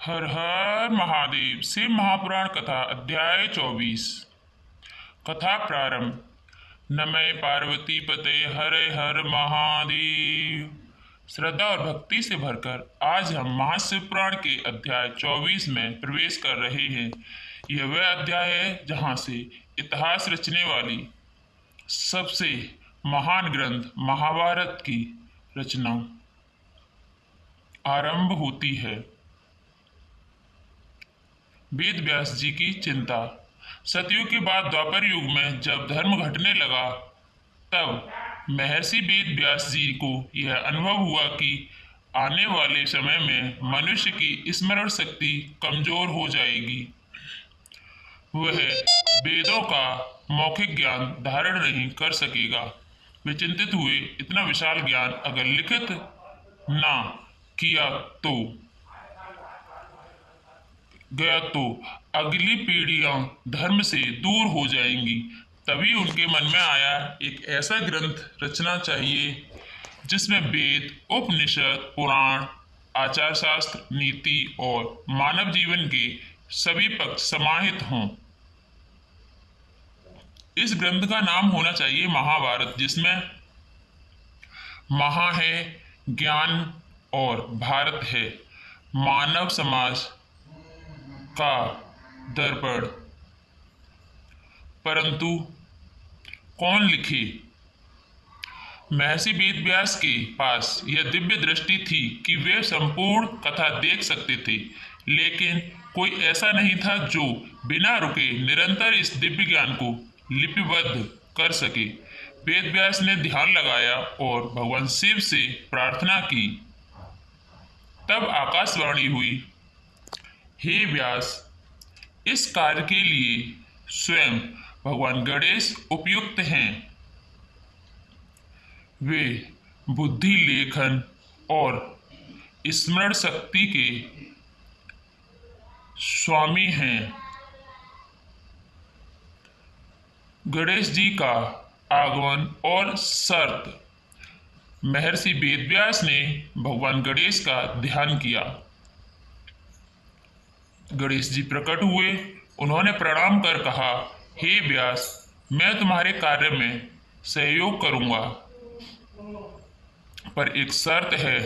हर हर महादेव से महापुराण कथा अध्याय 24। कथा प्रारंभ। नमः पार्वती पते हरे हर महादेव। श्रद्धा और भक्ति से भरकर आज हम महाशिवपुराण के अध्याय 24 में प्रवेश कर रहे हैं। यह वह अध्याय है जहाँ से इतिहास रचने वाली सबसे महान ग्रंथ महाभारत की रचना आरंभ होती है। वेद व्यास जी की चिंता। सतयुग के बाद द्वापर युग में जब धर्म घटने लगा तब महर्षि वेद व्यास जी को यह अनुभव हुआ कि आने वाले समय में मनुष्य की स्मरण शक्ति कमजोर हो जाएगी। वह वेदों का मौखिक ज्ञान धारण नहीं कर सकेगा। वे चिंतित हुए, इतना विशाल ज्ञान अगर लिखित ना किया तो अगली पीढ़ियां धर्म से दूर हो जाएंगी। तभी उनके मन में आया, एक ऐसा ग्रंथ रचना चाहिए जिसमें वेद, उपनिषद, पुराण, आचार शास्त्र, नीति और मानव जीवन के सभी पक्ष समाहित हों। इस ग्रंथ का नाम होना चाहिए महाभारत, जिसमें महा है ज्ञान और भारत है मानव समाज का दर्पण। परंतु कौन लिखे? महर्षि वेद व्यास के पास यह दिव्य दृष्टि थी कि वे संपूर्ण कथा देख सकते थे, लेकिन कोई ऐसा नहीं था जो बिना रुके निरंतर इस दिव्य ज्ञान को लिपिबद्ध कर सके। वेद व्यास ने ध्यान लगाया और भगवान शिव से प्रार्थना की। तब आकाशवाणी हुई, हे व्यास, इस कार्य के लिए स्वयं भगवान गणेश उपयुक्त हैं। वे बुद्धि, लेखन और स्मरण शक्ति के स्वामी हैं। गणेश जी का आगमन और शर्त। महर्षि वेदव्यास ने भगवान गणेश का ध्यान किया। गणेश जी प्रकट हुए। उन्होंने प्रणाम कर कहा, हे व्यास, मैं तुम्हारे कार्य में सहयोग करूंगा, पर एक शर्त है,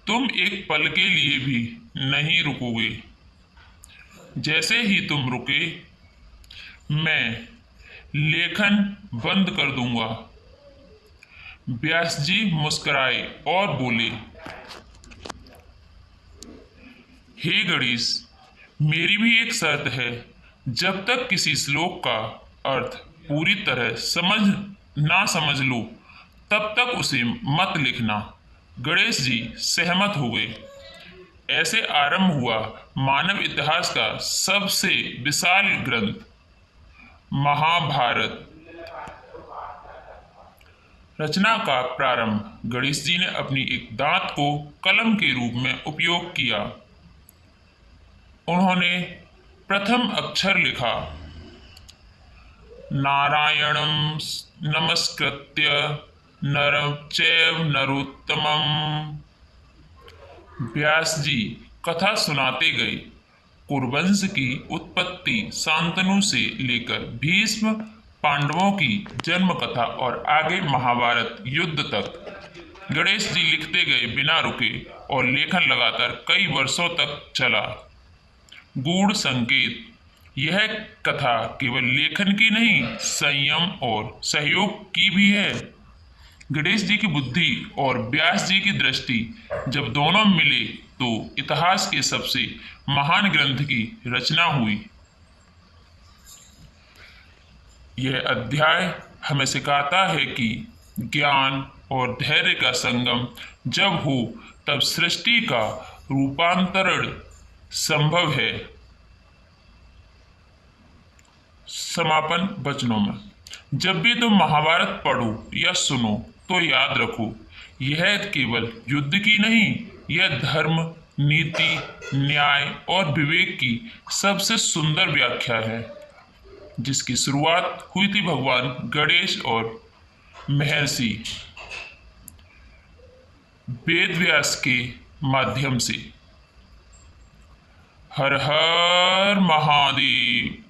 तुम एक पल के लिए भी नहीं रुकोगे। जैसे ही तुम रुके मैं लेखन बंद कर दूंगा। व्यास जी मुस्कुराए और बोले, हे गणेश, मेरी भी एक शर्त है। जब तक किसी श्लोक का अर्थ पूरी तरह समझ लो तब तक उसे मत लिखना। गणेश जी सहमत हो गए। ऐसे आरंभ हुआ मानव इतिहास का सबसे विशाल ग्रंथ महाभारत। रचना का प्रारंभ। गणेश जी ने अपनी एक दांत को कलम के रूप में उपयोग किया। उन्होंने प्रथम अक्षर लिखा, नारायणं नमस्कृत्य नरं चैव नरोत्तमम्। व्यास जी कथा सुनाते गए। कुरुवंश की उत्पत्ति शांतनु से लेकर भीष्म पांडवों की जन्म कथा और आगे महाभारत युद्ध तक गणेश जी लिखते गए बिना रुके, और लेखन लगातार कई वर्षों तक चला। गूढ़ संकेत। यह कथा केवल लेखन की नहीं, संयम और सहयोग की भी है। गणेश जी की बुद्धि और व्यास जी की दृष्टि जब दोनों मिले तो इतिहास के सबसे महान ग्रंथ की रचना हुई। यह अध्याय हमें सिखाता है कि ज्ञान और धैर्य का संगम जब हो तब सृष्टि का रूपांतरण संभव है। समापन वचनों में, जब भी तुम महाभारत पढ़ो या सुनो तो याद रखो, यह केवल युद्ध की नहीं, यह धर्म, नीति, न्याय और विवेक की सबसे सुंदर व्याख्या है, जिसकी शुरुआत हुई थी भगवान गणेश और महर्षि वेदव्यास के माध्यम से। हर हर महादेव।